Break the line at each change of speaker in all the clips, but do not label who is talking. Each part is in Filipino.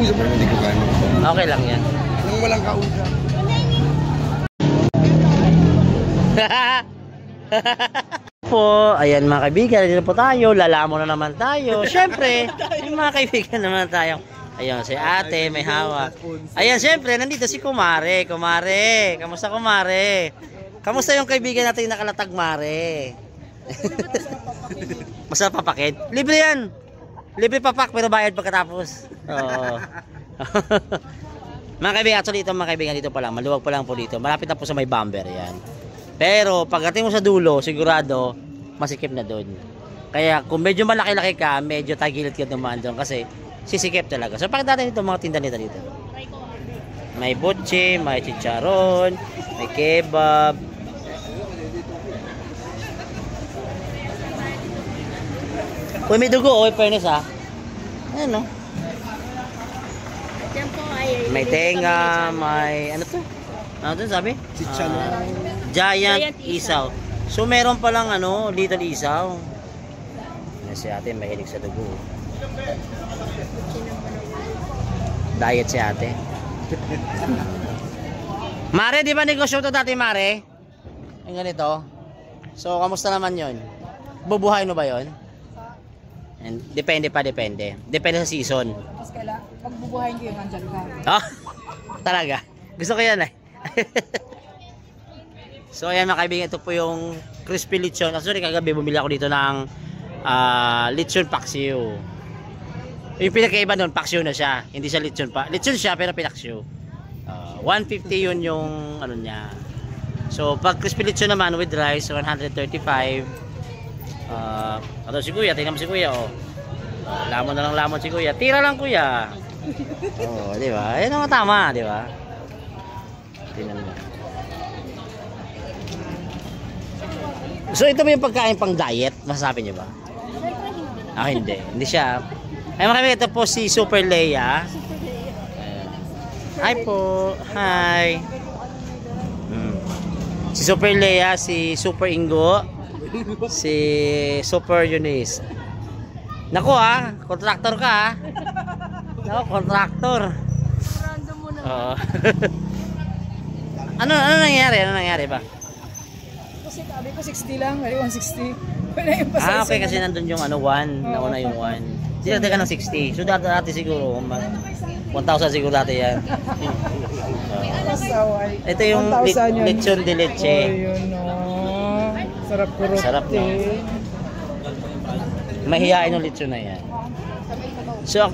usap pero hindi ko kaya mag-usap.
Okay lang yan.
Kung walang kausap.
Po, ayan mga kaibigan, dito po tayo, lalamo na naman tayo. Siyempre, yung mga kaibigan naman tayo. Ayun, si ate, may hawak. Ayan, siyempre, nandito si Kumare. Kumare, kamusta Kumare? Kamusta yung kaibigan natin yung nakalatag, Mare? Masarap papakit? Libre yan. Libre papak, pero bayad pagkatapos. Oo. Mga kaibigan, actually ito mga kaibigan dito pa lang, maluwag pa lang po dito. Malapit na po sa may bumper yan. Pero pagdating mo sa dulo, sigurado masikip na doon. Kaya kung medyo malaki-laki ka, medyo tagilid ka dumaan doon kasi sisikip talaga. So pagdating dito mga tinda nito dito. May butche, may chicharon, may kebab. Uy, may dugo, oy, fairness ha. Ayan no. May tenga, may ano to? Ano to sabi?
Chicharon.
Giant isaw. So meron pa lang ano, little isaw. Si ate mahilig sa dugo. Diet si ate. Mare, di ba negosyo to dati, Mare? Yung ganito. So, kamusta naman yon? Bubuhay mo ba yon? And depende pa, depende. Depende sa season.
Mas kailan, pag bubuhayin ko yung andyan ka.
Oh, talaga. Gusto ko yan eh. So ayan mga kaibigan, ito po yung crispy lechon. Actually kagabi bumili ako dito ng lechon paksiw. Yung pinakaiba doon, paksiw na siya. Hindi siya lechon pa. Lechon siya pero pinaksiw. 150 yun yung ano niya. So pag crispy lechon naman with rice, 135. Ito si kuya, tingnan mo si kuya oh. Lamon na lang lamon si kuya. Tira lang kuya. Oh, di ba? Ayun ang tama, di ba? Tingnan mo. So ito ba yung pagkain pang diet? Masasabi niyo ba? Ah, hindi. Hindi siya. Ay mga kaibigan, ito po si Super Leia. Hi po. Hi. Si Super Leia, si Super Ingo, si Super Eunice. Naku ah, contractor ka ah. Naku, contractor.
Random mo na.
Oo. Ano nangyari? Ano nangyari ba?
Kasi sabi ko 60 lang, ay 160. Wala yung pasal.
Okay, kasi nandun yung ano 1, nauna yung 1. Sinagdag ka ng 60. So dati siguro 1,000 siguro dati yan. Ito yung lechon de leche.
Oh, yun oh. Sarap kurot.
Sarap no. Mahihain yung lechon na yan. So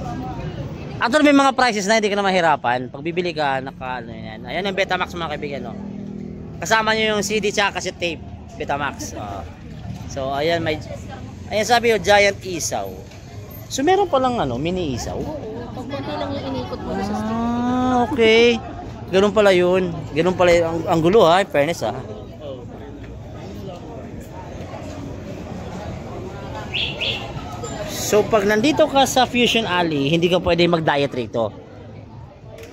actually may mga prices na hindi ka na mahirapan. Pag bibili ka, naka ano yan. Ayan yung Betamax mga kaibigan no. Kasama nyo yung CD tsaka cassette tape. Betamax. So ayan may ayan sabi yung giant isaw. So meron pa lang ano, mini isaw.
Pag konti lang yung inikot mo sa stick.
Ah, okay. Ganun pala yun. Ganun pala yung ang gulo ha, fairness ha. So pag nandito ka sa Fusion Alley, hindi ka pwede mag-diet rito.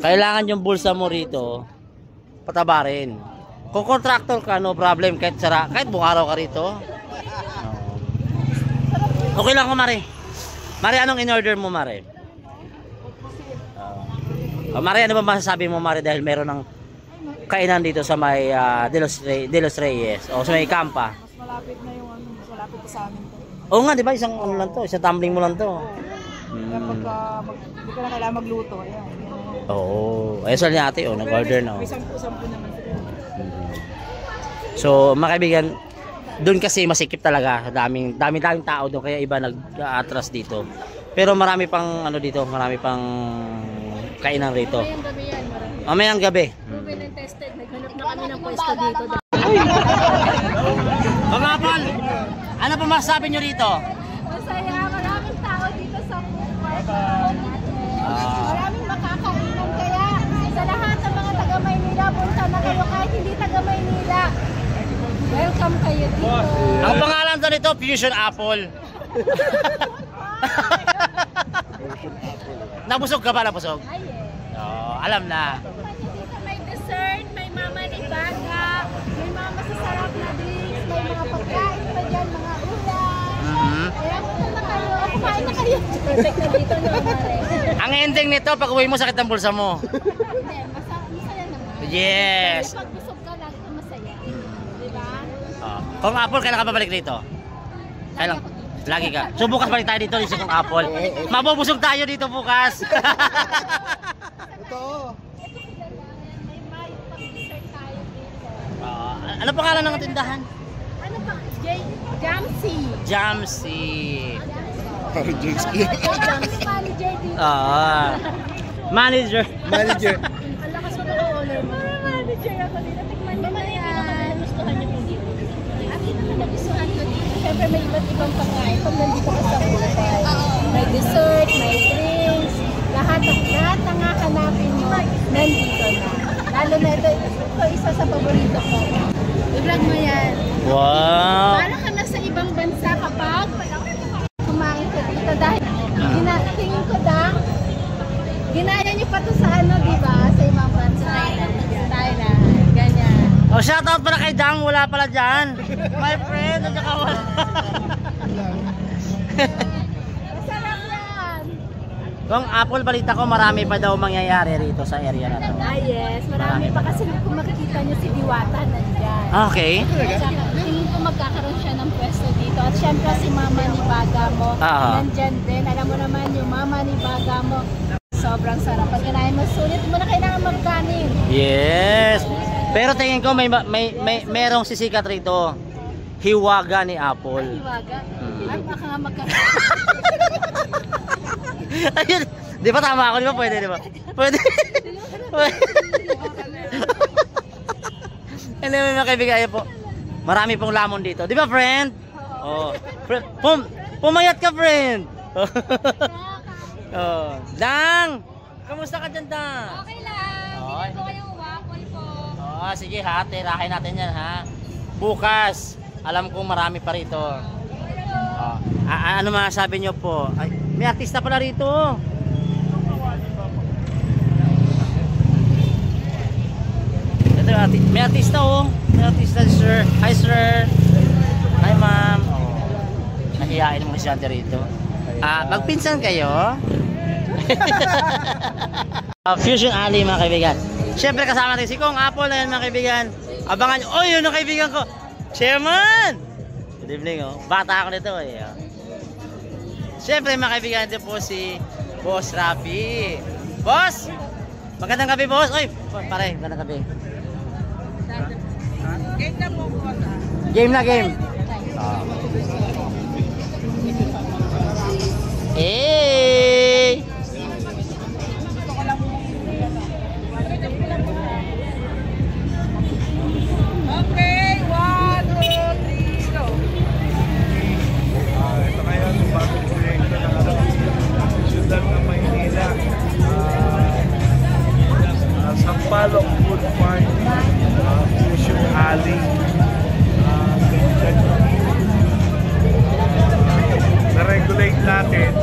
Kailangan yung bulsa mo rito pataba rin. Kung contractor ka, no problem kahit buong araw ka rito. Okay lang ko, Mare. Mare, anong in-order mo, Mare? Mare, ano ba masasabi mo, Mare, dahil meron ng kainan dito sa may De Los Reyes o sa may Campa?
Mas malapit na yung ano, mas malapit pa sa amin to.
Oo nga, di ba? Isang ano lang to, isang tumbling mo lang to.
Kaya pagka hindi ko na kailangan magluto, ayan.
Oo. Ayun sa niya ate, nag-order na.
May 10 naman.
So, mga kaibigan, doon kasi masikip talaga. Daming tao doon kaya iba nag-atras dito. Pero marami pang ano dito, marami pang kainan rito.
Mamayang gabi yan, marami.
Mamayang gabi.
Proven and tested, naghanap na kami ng pwesto dito.
Mga Paul, ano pa masasabi nyo rito?
Masaya, maraming tao dito sa food park. Maraming makakainan kaya sa lahat ng mga taga Maynila, punta na kayo kahit hindi taga Maynila. Welcome kayo dito.
Ang pangalan to nito, Fusion Apple. Nabusog ka ba? Nabusog?
Ay,
Alam na.
dito may dessert, may mama ni Baga, may mga masasarap na drinks, may mga pagkain pa dyan, mga ulam. Kaya punta na kayo. kumain na kayo. Perfect na dito no, Mare.
Ang ending nito, pag uwi mo, sakit ang bulsa mo.
Hindi, masaya naman.
Yes.
Pag busog ka lang, ito masaya. Diba?
Kung Apple, kailan ka babalik dito? Kailan? Lagi ka. So bukas balik tayo dito sa Kung Apple. Mabubusog tayo dito bukas.
Ito.
May mayo pang dessert tayo dito.
Ano pangalan ng tindahan?
Ano pa? Jamsi.
Jamsi.
Parang Jinski.
Jamsi manager dito.
Manager.
Manager.
Ang lakas mo ng owner mo. Manager ako dito. Tikman mo na yan. Gustuhan niyo po dito. At ito na nagustuhan ko dito. Siyempre may iba't ibang pagkain. Pag nandito ka sa buhay. May dessert, may drinks. Lahat ng hahanapin mo, nandito na. Lalo na ito isa sa paborito ko. I-vlog mo yan.
Wow.
Parang ka na sa ibang bansa kapag kumain ka dito dahil tingin ko ginaya niyo pa to sa ano, diba? Sa ibang bansa. Thailand, ganyan.
Oh, shoutout pala kay Dang, wala pala dyan. My friend, at saka wala.
Masarap yan.
Kung Apple, balita ko marami pa daw mangyayari rito sa area na to.
Yes. Marami pa kasi kung makikita niyo si Diwata nandyan.
Okay.
Tsaka, tingin ko magkakaroon siya ng pwesto dito. At syempre si Mama ni Baga mo, nandyan din. Alam mo naman yung Mama ni Baga mo, sobrang sarap. Pag kinain mo, sulit mo na kailangan magkanin.
Yes. Pero tingin ko merong sisikat rito. Hiwaga ni Apple.
Baga? Ay, baka nga magkanin.
Ayun. Di ba tama ako? Di ba pwede, di ba? Pwede. Anyway, mga kaibigan, ayun po. Marami pong lamon dito. Di ba, friend? Oh. Pumayat ka, friend. Oh. Dang! Kamusta ka dyan, Dang?
Okay lang. Hindi ko kayong waffle po.
Oh, sige ha, tirahin natin yan ha. Bukas, alam kong marami pa rito. Oh. Ano masasabi nyo po? Ay, may artista pala rito. Ito, may artista oh. May artista, sir. Hi, sir. Hi, ma'am. Oh. Nahiyain mo si Ante rito. Magpinsan kayo? Fusion Alley, mga kaibigan. Siyempre kasama natin si Kung Apple na yan, mga kaibigan. Abangan nyo. Oh, yun ang kaibigan ko. Chairman! Good evening, oh. Bata ako nito, eh. Siyempre, mga kaibigan, ito po si Boss Rafi. Boss! Magandang gabi, boss. Oy, pare, magandang gabi. Game na po, boss. Game na, game. Hey!
Okay, 1, 2, 3, go.
Ito ngayon, yung bagong proyekto ng Siyudad ng Maynila. Sampalok Food Park, Fusion Alley. Na-regulate natin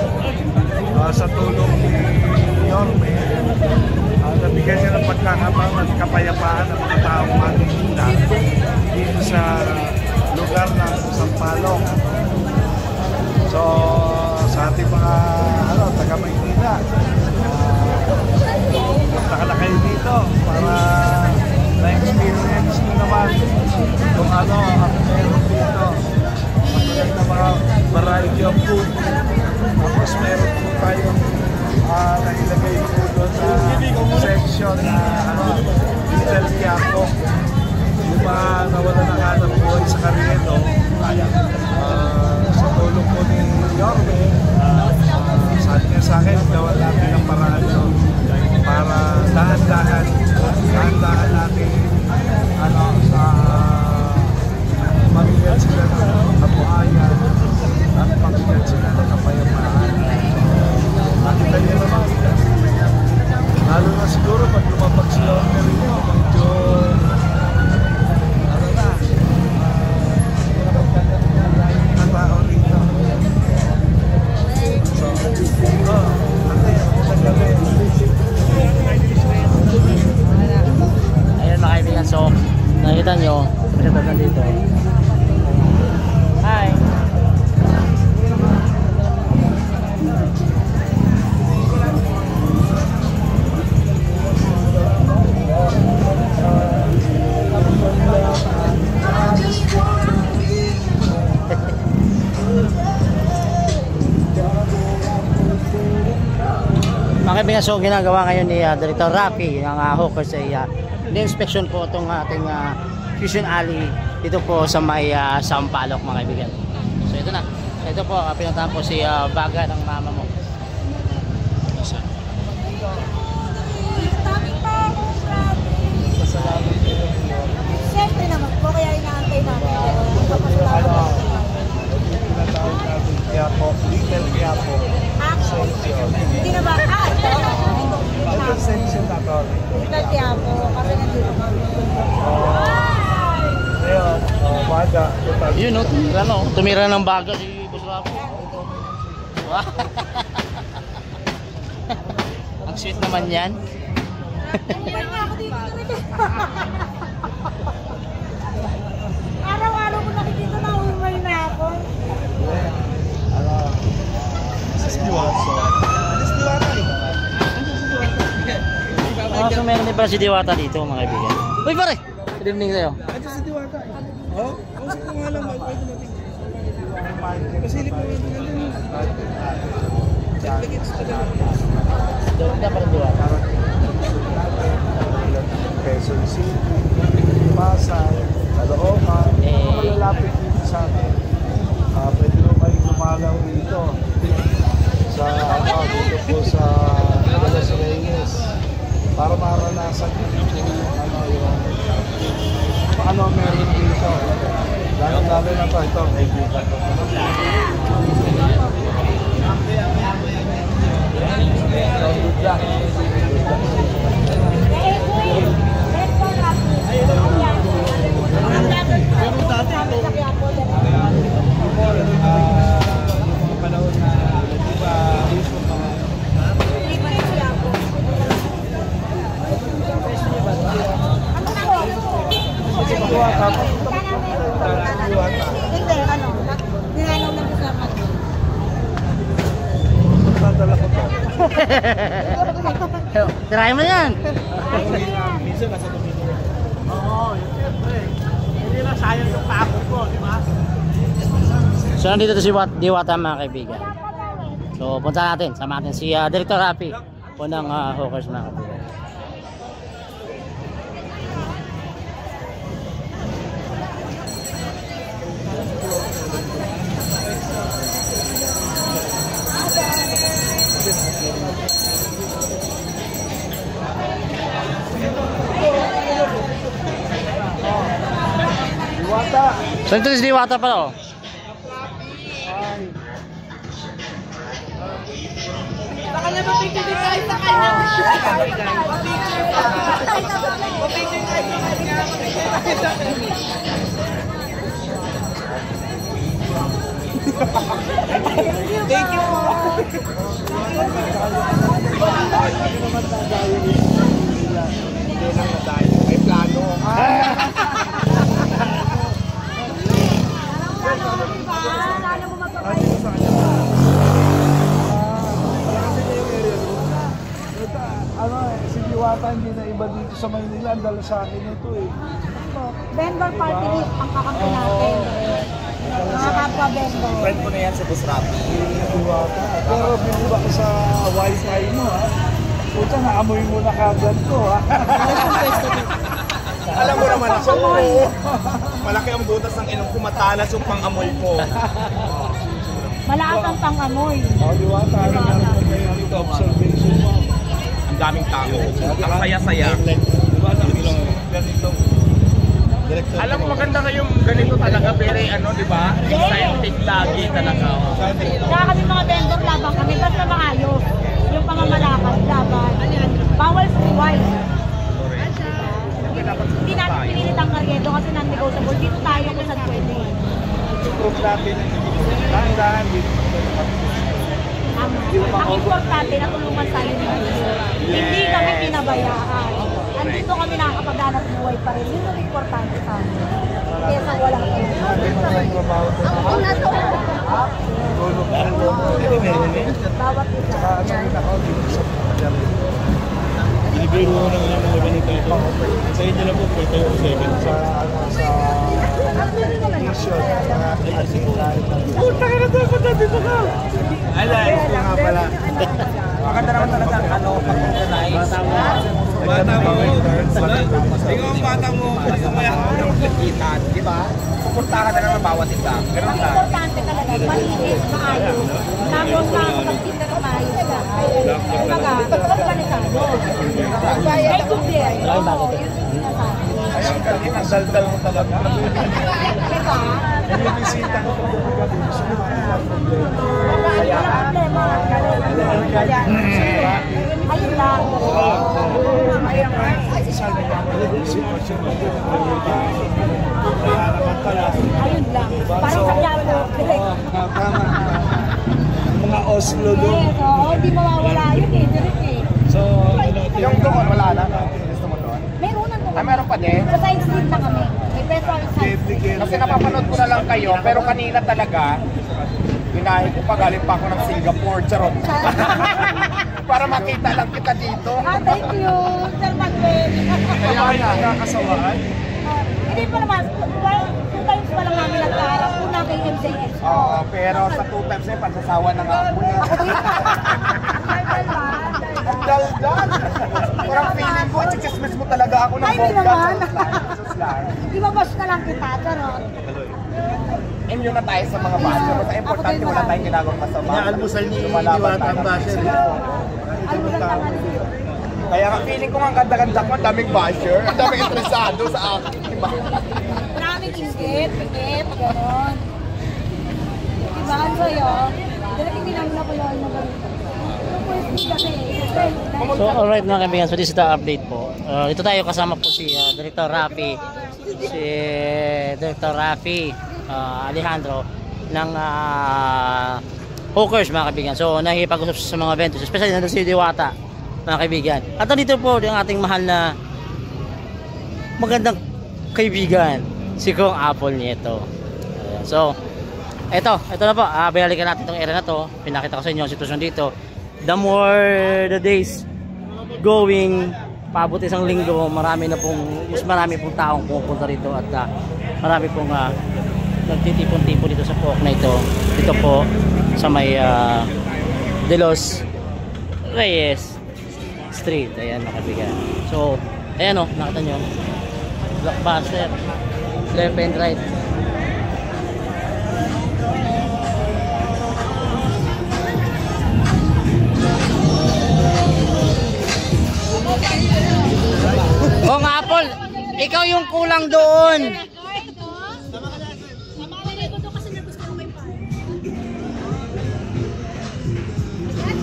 sa tulong ni Yorme. Nabigyan niya ng pagkakataon at kapayapaan ng mga taong Manila dito sa lugar ng Sampalok. So, sa ating mga taga Maynila, punta ka na kayo dito para na-experience nyo naman kung ano ang meron dito. Magandang na mga variety of food. Tapos meron po tayong nailagay po doon na section na Little Quiapo. Yung mga nawala ng hanap buhay sa Carriedo, sa tulong po ni Yorme, sabi niya sa akin, gawan natin ang paraan doon para dahan-dahan natin mabigyan sila ng kabuhayan at mabigyan sila ng kapayapaan. Nakita niyo naman, lalo na siguro pag lumabag sila ang medyo tao rito.
Ayan, mga kaibigan, so nakikita nyo, masyadatan dito. Hi! Mga kaibigan, so ginagawa ngayon ni Director Rafi ng Hawkers ay ni-inspection po itong ating Fusion Alley dito po sa may Sampaloc, mga kaibigan. So ito na. Ito po, pinuntahan po si Baga ng mama mo.
Siyempre naman po, kaya inaantay namin.
Tinatawag natin kaya po, Little Quiapo Section.
Hindi na ba?
Little Section na to.
Little Quiapo, kasi nandito kami.
Ngayon, Baga.
Yun, no? Tumira, no? Tumira ng Baga si Boss Rafi. Ang sweet naman yan.
Umay nga ako dito. Araw-araw ko nakikita na umay na ako.
Mrs. Diwata. Mrs. Diwata eh.
So meron din pala si Diwata dito, mga kaibigan. Uy, pare! Good evening sa'yo.
Ito si Diwata eh. Oh, kausap ko nga lang. Pasilip mo rin natin.
Doon ka pala Diwata.
Quezon City, Pasay, Caloocan, malalapit dito sa atin. Pwede mo kayo lumalaw dito sa dito po sa Los Reyes para maranasan ano meron dito. Lalo na to, ito kaibigan ko.
Hindi, ano, ninanaw ng kasama.
Magdadala ko to.
Tirahin mo yan!
Minsan nasa domino. Oo, siyempre. Hindi na sayang yung pako ko, di ba?
So nandito si Diwata, mga kaibigan. So punta natin, sama natin si Director Rafi po ng Hawkers, mga kaibigan.
Diwata.
So ito si Diwata pala, oh.
Baka na mapipili tayo sa kanya.
Thank you po. Hindi lang nadayo. May plano.
Sana mo magpapay.
Si Diwata hindi na iba dito sa Maynila. Ang dala sa akin ito eh.
Vendor party list ang kakampi natin. Mga kapwa vendor.
Friend ko na yan sa Boss Rafi. Diwata. Pero bilib ako sa wifi mo ha. Puta, naamoy mo na kagad ko ha.
Alam mo naman ako, malaki ang butas ng ilong ko, matalas yung pang-amoy ko.
Malakas ang pang-amoy.
Diwata, ano naman kayo dito? Observation mo.
Ang daming tao. Ang saya-saya.
Diwata, ganito.
Alam mo, maganda kayong ganito talaga, very ano, di ba? Exciting lagi talaga.
Kaya kami mga vendor laban kami, basta maayos. Yung pamamalakad, laban. Bawal wine. Hindi natin pinilit ang karyedo kasi non-negotiable. Dito tayo kung saan pwede.
Proof natin. Dahan-dahan dito.
Ang importante na tulungan tayo nito. Hindi kami pinabayaan. Andito kami nakakapaghanap buhay pa rin. Yun ang importante sa amin. Kesa wala tayo. Ang una to. Bawat isa.
Ako dito sa Binibiro na lang mga ganito. Sa inyo na po, 4,700. Sa mission, puta ka na dapat dito ka! Alay, ito nga pala.
Maganda naman talaga ano, pag-organize.
Bata mo, ikaw ang bata mo,
Kaya ako magkikita, di ba? Suportahan na naman bawat isa. Ganun
Ang
lang.
importante talaga, malinis, maayos. Tapos makakapagtinda ng maayos ka. Kumbaga, organisado. May good day. Oo, yun yung sinasabi.
ay ang galing, ang daldal mo talaga.
Diba?
Bibisita ko pag gabi.
Wala problema. Ayun lang.
Sitwasyon mo. Kaya naman pala.
Ayun lang. Parang sa Diablo.
Tama. Mga Oslo doon.
Yes, oo. Hindi mawawala yun eh. Direct eh.
So,
Yung doon, wala na. Gusto mo doon?
Meron na
Ah, meron pa din?
Sa side street na kami. May peso ang side street.
Kasi napapanood ko na lang kayo, pero kanina talaga, binahe ko pa, galing pa ako ng Singapore, charot. Para makita lang kita dito.
Ah, thank you. Sir Manuel.
kaya kayo nagkakasawaan.
Hindi pa naman. Well, 2 times pa lang namin nagkaharap. Una kay MJS.
Oo, pero sa 2 times na yun, pagsasawa na nga ako na. Ang daldal! Parang feeling ko, chichismis mo talaga ako ng
Ay, hindi
bongga.
naman.
Jesus lang.
Ibabash na lang kita, charot.
Immune na tayo sa mga basher. Basta importante, wala tayong ginagawang masama.
Inaalmusal ni
Lumalaban
Diwata
tayo.
ang basher.
Ay, walang tangan.
Kaya nga, feeling ko nga ang ganda-ganda ko, ang daming basher, ang daming interesado sa akin, diba?
Maraming inggit, pikit, gano'n. Diba, ano sa'yo? Dalating din namin nakuloy na ganito. Yung pwede kasi,
So alright mga kaibigan, so this is the update po. Dito tayo kasama po si Director Rafi. Si Director Rafi Alejandro ng Hawkers mga kaibigan. So nakikipag-usap sa mga eventos, especially nandun si Diwata mga kaibigan. At dito po yung ating mahal na magandang kaibigan, si Kong Apple Nieto. So ito na po, binalikan natin itong area na to. Pinakita ko sa inyo ang sitwasyon dito. The more the days going, paabot isang linggo, marami pong taong pupunta rito at marami pong nagtitipon-tipon dito sa pook na ito. Dito po sa may De Los Reyes Street. Ayan mga kaibigan. So, ayan o, nakita nyo. Blockbuster. Left and right. Kong Apple, ikaw yung kulang doon.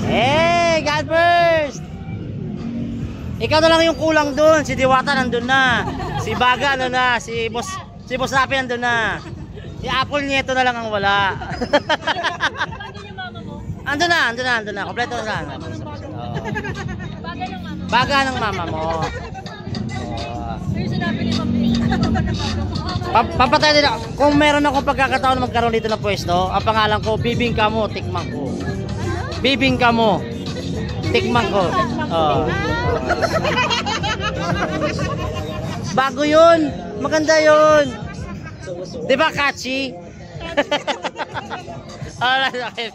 Hey, God first. Ikaw na lang yung kulang doon. Si Diwata nandun na. Si Baga ano na, si Boss Rapi nandun na. Si Apple Nieto na lang ang wala. Andun na. Kompleto na lang. Baga ng mama mo. Papatay din ako. Kung meron akong pagkakataon na magkaroon dito na pwesto, ang pangalan ko, Bibingka mo, tikman ko. Bibingka mo, tikman ko. Bago yun. Maganda yun. Diba catchy? Alright, okay.